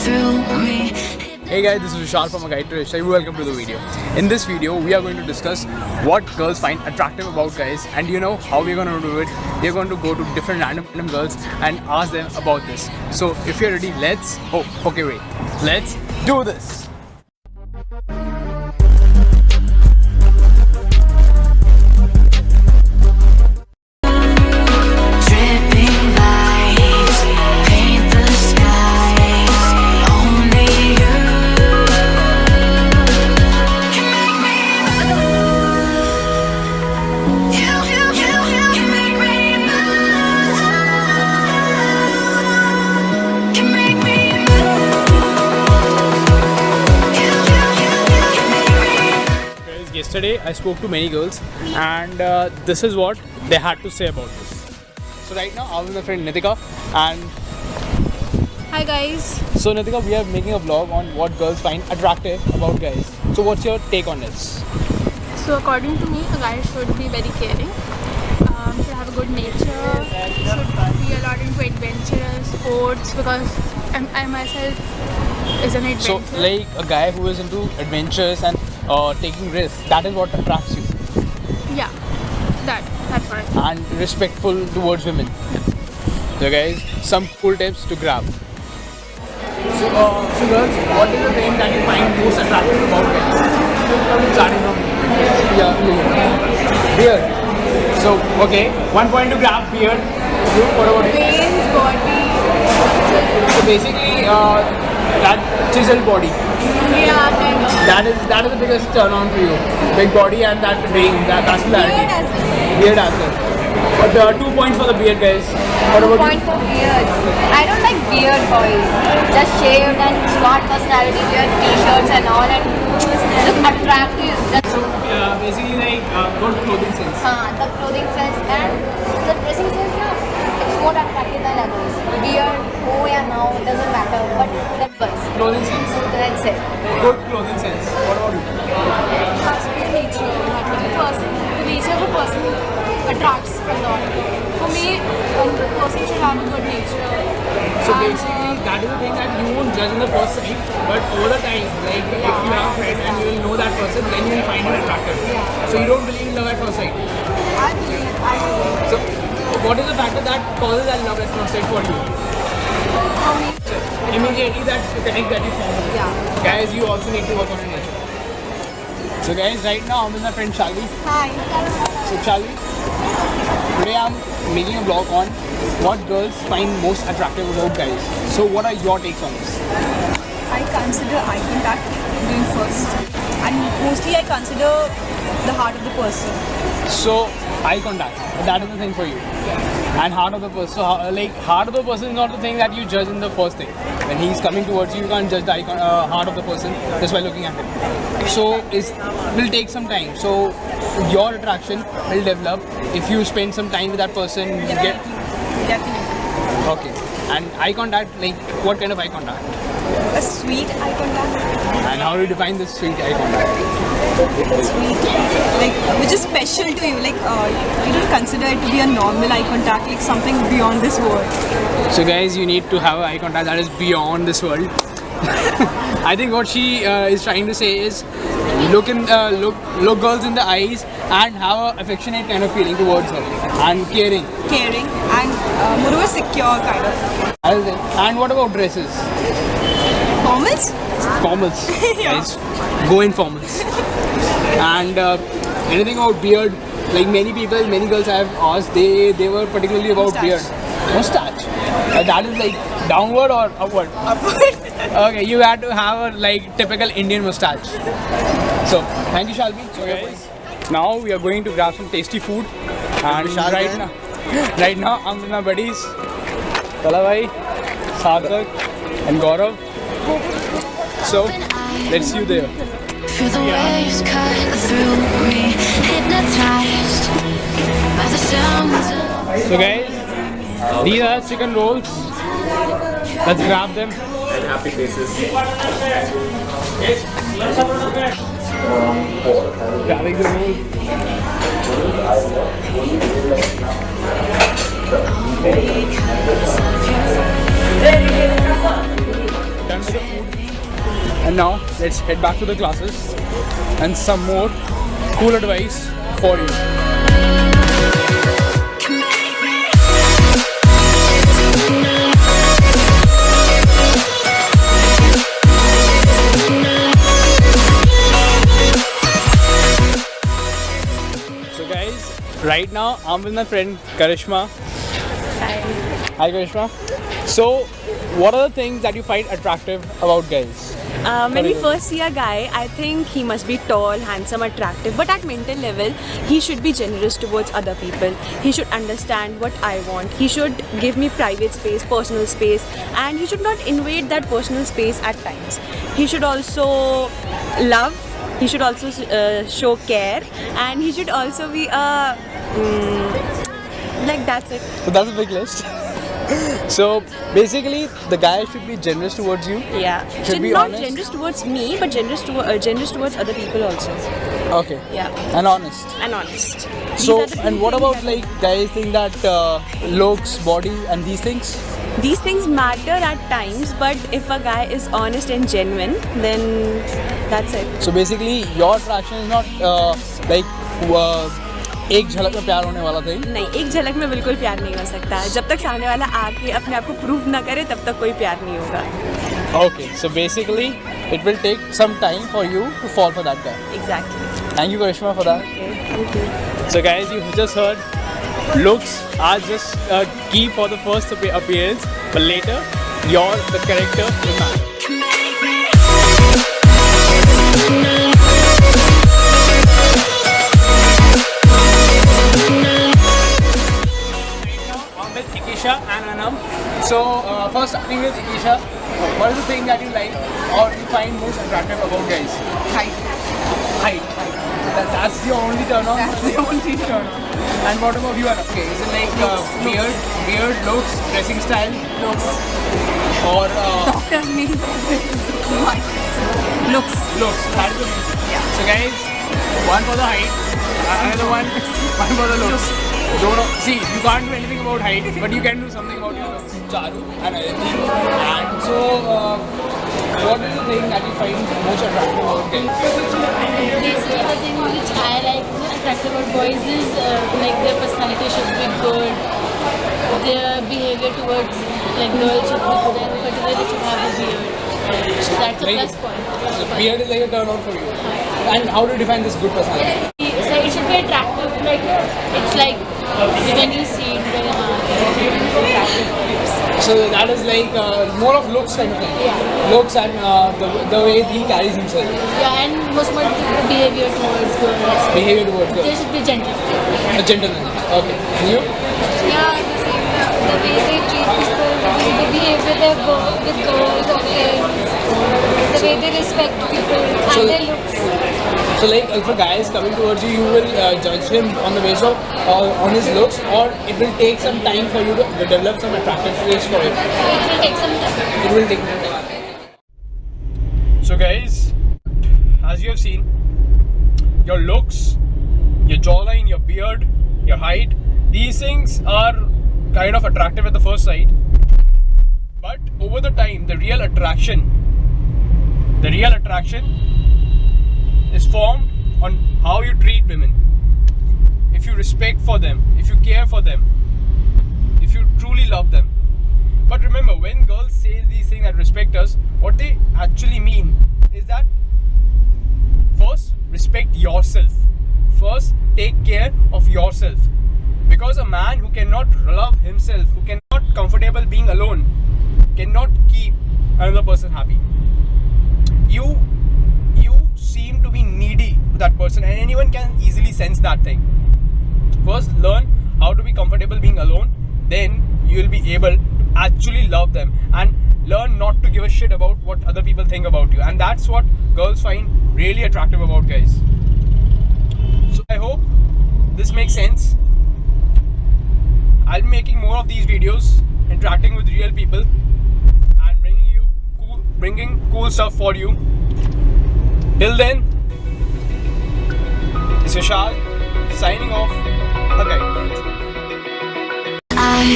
through me. Hey guys, this is Vishal from A Guide to Rishta. Welcome to the video. In this video, we are going to discuss what girls find attractive about guys, and you know how we're going to do it. We're going to go to different random girls and ask them about this. So if you're ready, let's do this. Dripping lights paint the skies. Only you can make me move. You can make me move. Can make me Guys, yesterday I spoke to many girls, and this is what they had to say about this. So right now I'm with my friend Nitika, and Hi guys. so Nitika, we are making a vlog on what girls find attractive about guys. So what's your take on this? So according to me, a guy should be very caring, should have a good nature, should be a lot into adventurous sports because I myself is an So adventurer. like a guy who is into adventures and taking risks, that is what attracts you, Yeah, that's what I think. and respectful towards women. So guys, some cool tips to grab. So girls, what is the thing that you find most attractive about guys? Starting from beard. So okay, 1 point to grab beard. You, what about you? Brains, body, So basically, that chiseled body. yeah, and That is the biggest turn on for you. Big body and that brain, that vascularity. beard as well. Beard as well. But 2 points for the beard, guys. What about Point for beard. I don't like beard boys. Just shaved and smart personality, wear t-shirts and all and look attractive. Just you? Basically like good clothing sense. the clothing sense and the dressing sense, it's more attractive than others. Beard, oh yeah, now it doesn't matter. But that boys. Clothing sense. That's it. Good clothing sense. What about you? has to be the nature. The nature of a person attracts a lot. For me, a person should have a good nature. So And, basically, that is the thing that you won't judge in the first sight, but over the time, like if you have a friend and you will know that person, then you will find him attractive. So you don't believe in love at first sight. I believe. So what is the factor that causes that love at first sight for you? For me, Immediately that connect that you form. yeah. Guys, you also need to work on your nature. So guys, right now I'm with my friend Shalvi. Hi. So Shalvi, today I'm making a vlog on what girls find most attractive about guys. So what are your takes on this? I consider eye contact doing first, and mostly I consider the heart of the person. So eye contact, that is the thing for you. And heart of the person. So heart of the person is not the thing that you judge in the first thing. When he's coming towards you, you can't judge the heart of the person just by looking at him. So it will take some time. So your attraction will develop if you spend some time with that person. You get Definitely. okay. And eye contact, like what kind of eye contact? A sweet eye contact. And how do you define this sweet eye contact? Sweet, like which is special to you. Like you don't consider it to be a normal eye contact, like something beyond this world. So guys, you need to have an eye contact that is beyond this world. I think what she is trying to say is look girls in the eyes and have an affectionate kind of feeling towards her and caring. Caring and moreover secure kind of. And what about dresses? Formals? Formals. Yeah. Guys, go in formals. And anything about beard? Like many girls I have asked, they were particularly about Mustache. beard. Mustache. That is like downward or upward? Upward. Okay, you had to have a like typical Indian mustache. So, thank you, Shalvi. So guys, now we are going to grab some tasty food. And right now, I'm with my buddies, Talabhai, Sarthak, and Gaurav. So, let's see you there. feel the waves cut through me, hypnotized by the sounds of So guys, these are chicken rolls. Let's grab them. And happy faces. Grabbing the roll. Done with the And now let's head back to the classes and some more cool advice for you. So guys, right now I'm with my friend Karishma. Hi Karishma. So what are the things that you find attractive about guys? When we first see a guy, I think he must be tall, handsome, attractive, but at mental level, he should be generous towards other people. He should understand what I want. He should give me private space, personal space, and he should not invade that personal space at times. He should also love, he should also show care, and he should also be like that's it. So that's a big list. So basically the guy should be generous towards you. Yeah. Should be not honest. generous towards me, but generous towards other people also. Okay. Yeah. And honest. And honest. These So are the two and what things about that- like guys think that looks, body and these things? These things matter at times, but if a guy is honest and genuine, then that's it. So basically your attraction is not like एक झलक में प्यार होने वाला thing. नहीं, एक झलक में बिल्कुल प्यार नहीं हो सकता है. जब तक सामने वाला आके अपने आप को प्रूव ना करे, तब तक कोई प्यार नहीं होगा. Okay. So basically it will take some time for you to fall for that guy. Exactly. Thank you Karishma for that. Okay. Thank you. So guys, you just heard looks are just key for the first appearance, but later the character will matter. I'm with Ikisha and Anam. So first starting with Ikisha, what is the thing that you like or you find most attractive about guys? Height. Height. That's the only turn on. That's the only turn. And what about you, Anam? Okay, is it like beard, looks, dressing style, Looks. or Doctor me. Looks. looks? That is amazing. Yeah. So guys, one for the height, another one for the looks. Don't know. See, you can't do anything about height, but you can do something about your looks. Charu and Aditi. And so, what is the thing that you find most attractive about guys? Basically, the thing which I like attractive about boys is like their personality should be good, their behavior towards like girls should be good, and particularly they should have a beard. So that's a Like, plus point. So beard is like a turn on for you. And how do you define this good personality? So it should be attractive, like it's like when you see it, very attractive. So that is like more of looks kind of thing. Yeah. Looks and the way he carries himself. Yeah, and most about the behavior towards girls. Behavior towards They girls. should be gentle. A gentleman. Okay. And you? Yeah, the same. The way they treat people, the way they behave with their with girls or friends, the way they respect people So- and their looks. So like if a guy is coming towards you, you will judge him on the basis of on his looks, or it will take some time for you to develop some attractive face for him. It will take some time. It will take some time. So guys, as you have seen, your looks, your jawline, your beard, your height, these things are kind of attractive at the first sight. But over the time, the real attraction is formed on how you treat women. If you respect for them, if you care for them, if you truly love them. But remember, when girls say these things that respect us, what they actually mean is that first, respect yourself. First, take care of yourself. Because a man who cannot love himself, who cannot comfortable being alone, cannot keep another person happy. You seem to be needy to that person, and anyone can easily sense that thing. First, learn how to be comfortable being alone, then you will be able to actually love them and learn not to give a shit about what other people think about you. And that's what girls find really attractive about guys. So I hope this makes sense. I'll be making more of these videos, interacting with real people and bringing cool stuff for you. Till then, it's Vishal signing off. Okay. I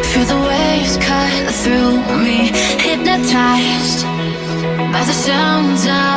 feel the waves cut through me, hypnotized by by the sounds of